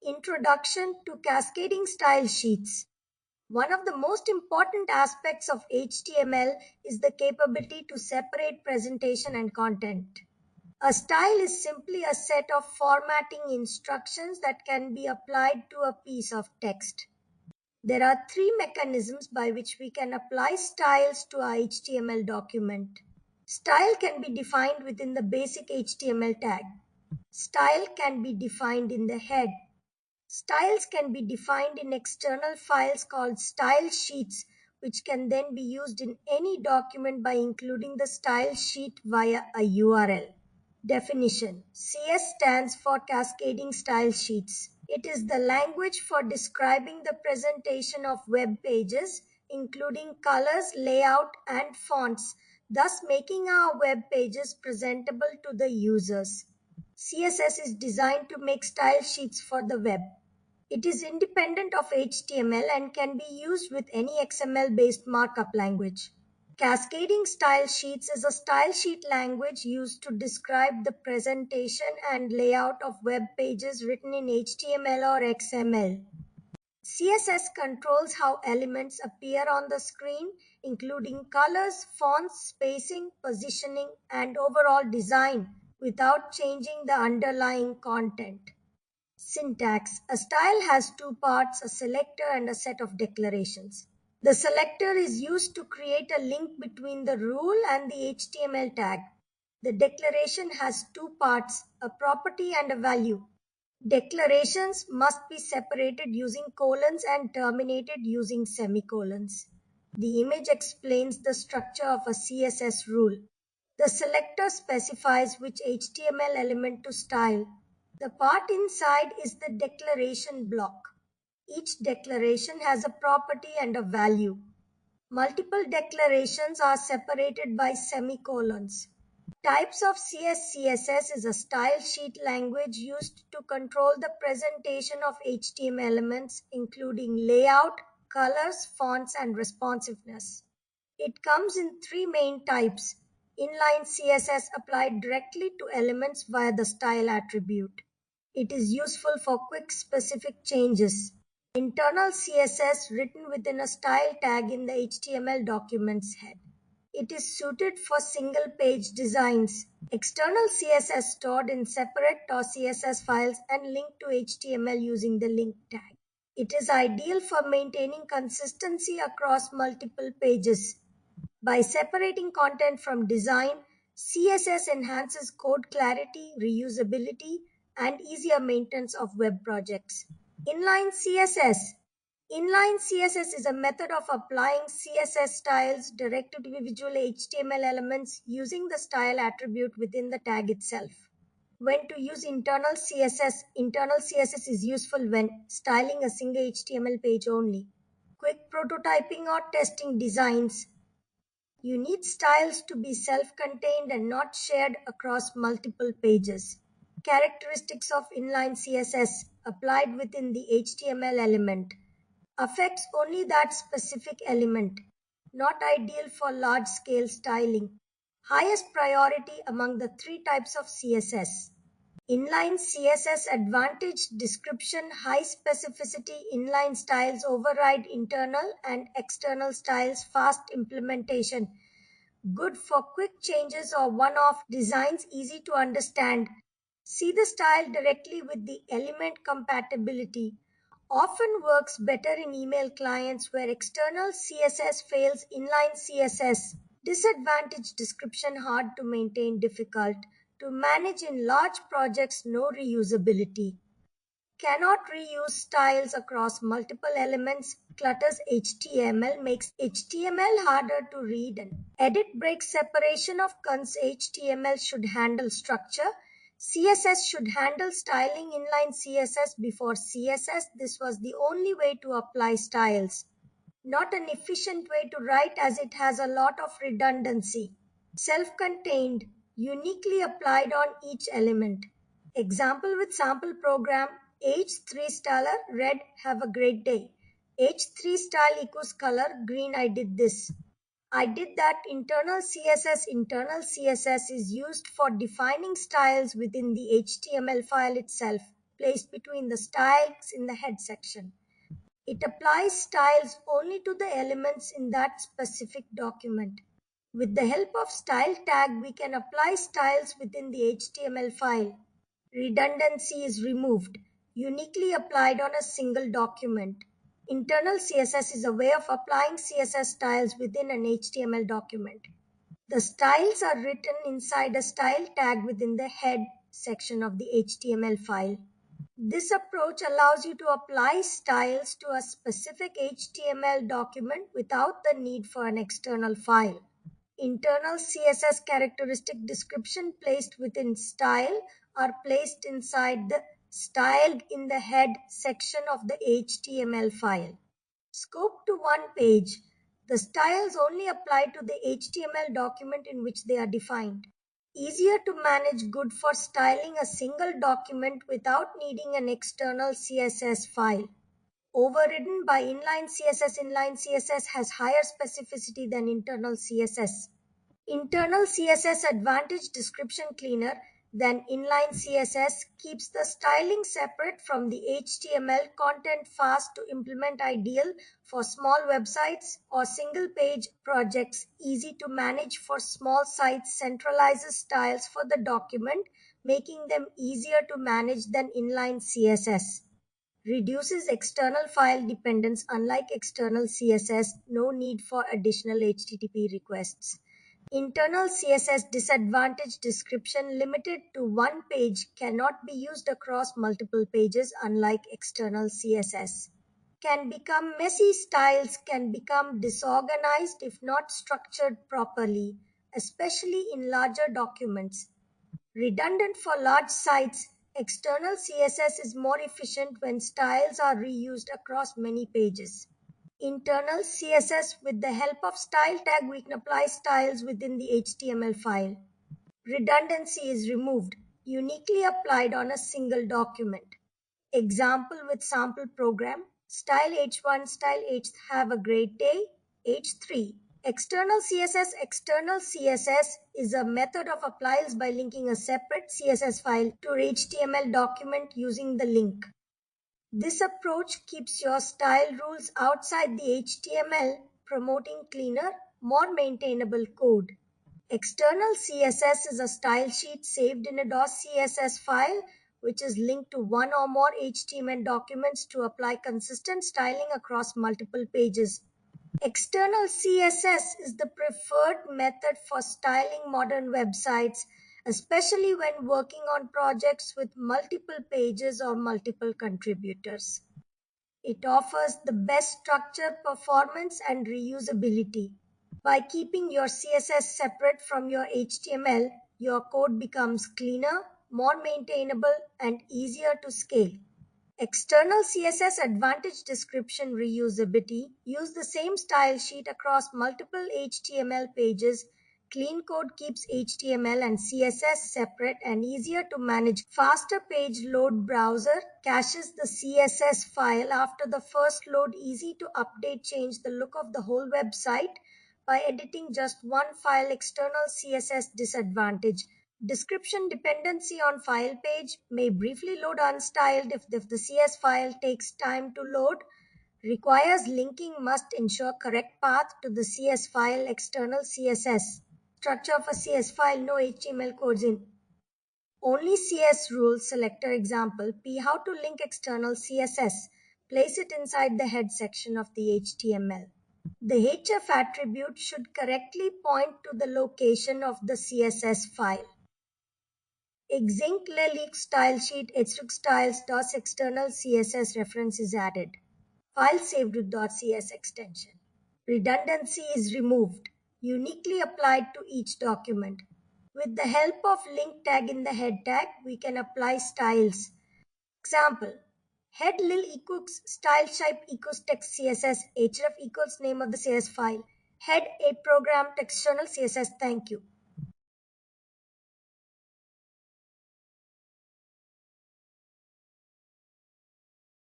Introduction to Cascading Style Sheets. One of the most important aspects of HTML is the capability to separate presentation and content. A style is simply a set of formatting instructions that can be applied to a piece of text. There are three mechanisms by which we can apply styles to our HTML document. Style can be defined within the basic HTML tag. Style can be defined in the head. Styles can be defined in external files called style sheets, which can then be used in any document by including the style sheet via a URL. Definition: CS stands for Cascading Style Sheets. It is the language for describing the presentation of web pages, including colors, layout, and fonts, thus making our web pages presentable to the users. CSS is designed to make style sheets for the web. It is independent of HTML and can be used with any XML-based markup language. Cascading Style Sheets is a style sheet language used to describe the presentation and layout of web pages written in HTML or XML. CSS controls how elements appear on the screen, including colors, fonts, spacing, positioning, and overall design, without changing the underlying content. Syntax: a style has two parts, a selector and a set of declarations. The selector is used to create a link between the rule and the HTML tag. The declaration has two parts, a property and a value. Declarations must be separated using colons and terminated using semicolons. The image explains the structure of a CSS rule. The selector specifies which HTML element to style. The part inside is the declaration block. Each declaration has a property and a value. Multiple declarations are separated by semicolons. Types of CSS is a style sheet language used to control the presentation of HTML elements, including layout, colors, fonts, and responsiveness. It comes in three main types. Inline CSS applied directly to elements via the style attribute. It is useful for quick specific changes. Internal CSS written within a style tag in the HTML document's head. It is suited for single page designs. External CSS stored in separate .css files and linked to HTML using the link tag. It is ideal for maintaining consistency across multiple pages. By separating content from design, CSS enhances code clarity, reusability, and easier maintenance of web projects. Inline CSS. Inline CSS is a method of applying CSS styles direct to individual HTML elements using the style attribute within the tag itself. When to use internal CSS is useful when styling a single HTML page only. Quick prototyping or testing designs. You need styles to be self-contained and not shared across multiple pages. Characteristics of inline CSS applied within the HTML element. Affects only that specific element. Not ideal for large-scale styling. Highest priority among the three types of CSS. Inline CSS advantage: description, high specificity. Inline styles override internal and external styles, fast implementation. Good for quick changes or one-off designs, easy to understand. See the style directly with the element compatibility. Often works better in email clients where external CSS fails. Inline CSS. Disadvantage: description hard to maintain, difficult to manage in large projects, no reusability. Cannot reuse styles across multiple elements. Clutters HTML, makes HTML harder to read and edit. Breaks separation of cons. HTML should handle structure. CSS should handle styling. Inline CSS before CSS. This was the only way to apply styles. Not an efficient way to write as it has a lot of redundancy. Self-contained, uniquely applied on each element. Example with sample program: H3 styler, red, have a great day. H3 style equals color, green, I did this. I did that. Internal CSS is used for defining styles within the HTML file itself. placed between the styles in the head section. It applies styles only to the elements in that specific document. With the help of style tag, we can apply styles within the HTML file. Redundancy is removed, uniquely applied on a single document. Internal CSS is a way of applying CSS styles within an HTML document. The styles are written inside a style tag within the head section of the HTML file. This approach allows you to apply styles to a specific HTML document without the need for an external file. Internal CSS characteristic description placed within style are placed inside the style in the head section of the HTML file. Scope to one page. The styles only apply to the HTML document in which they are defined. Easier to manage, good for styling a single document without needing an external CSS file. Overridden by inline CSS. Inline CSS has higher specificity than internal CSS. Internal CSS advantage description cleaner than inline CSS keeps the styling separate from the HTML content, fast to implement, ideal for small websites or single page projects, easy to manage for small sites, centralizes styles for the document, making them easier to manage than inline CSS. Reduces external file dependence. Unlike external CSS, no need for additional HTTP requests. Internal CSS disadvantage description limited to one page, cannot be used across multiple pages unlike external CSS. Can become messy. Styles can become disorganized if not structured properly, especially in larger documents. Redundant for large sites. External CSS is more efficient when styles are reused across many pages. Internal CSS, with the help of style tag, we can apply styles within the HTML file. Redundancy is removed, uniquely applied on a single document. Example with sample program. Style H1, style H, have a great day. H3. External CSS. External CSS is a method of applies by linking a separate CSS file to HTML document using the link. This approach keeps your style rules outside the HTML, promoting cleaner, more maintainable code. External CSS is a style sheet saved in a .css file which is linked to one or more HTML documents to apply consistent styling across multiple pages. External CSS is the preferred method for styling modern websites, especially when working on projects with multiple pages or multiple contributors. It offers the best structure, performance, and reusability. By keeping your CSS separate from your HTML, your code becomes cleaner, more maintainable, and easier to scale. External CSS advantage description reusability. Use the same style sheet across multiple HTML pages. Clean code keeps HTML and CSS separate and easier to manage. Faster page load. Browser caches the CSS file after the first load. Easy to update, change the look of the whole website by editing just one file. External CSS disadvantage. Description dependency on file page may briefly load unstyled if the CS file takes time to load. Requires linking, must ensure correct path to the CS file. External CSS. Structure of a CS file, no HTML codes in. Only CS rules. Selector example P. How to link external CSS. Place it inside the head section of the HTML. The HF attribute should correctly point to the location of the CSS file. Exink leak style sheet href styles dots external CSS reference is added. File saved with .cs extension. Redundancy is removed, uniquely applied to each document. With the help of link tag in the head tag, we can apply styles. Example, head lil equals style type equals text CSS, href equals name of the CSS file. Head a program external CSS, thank you.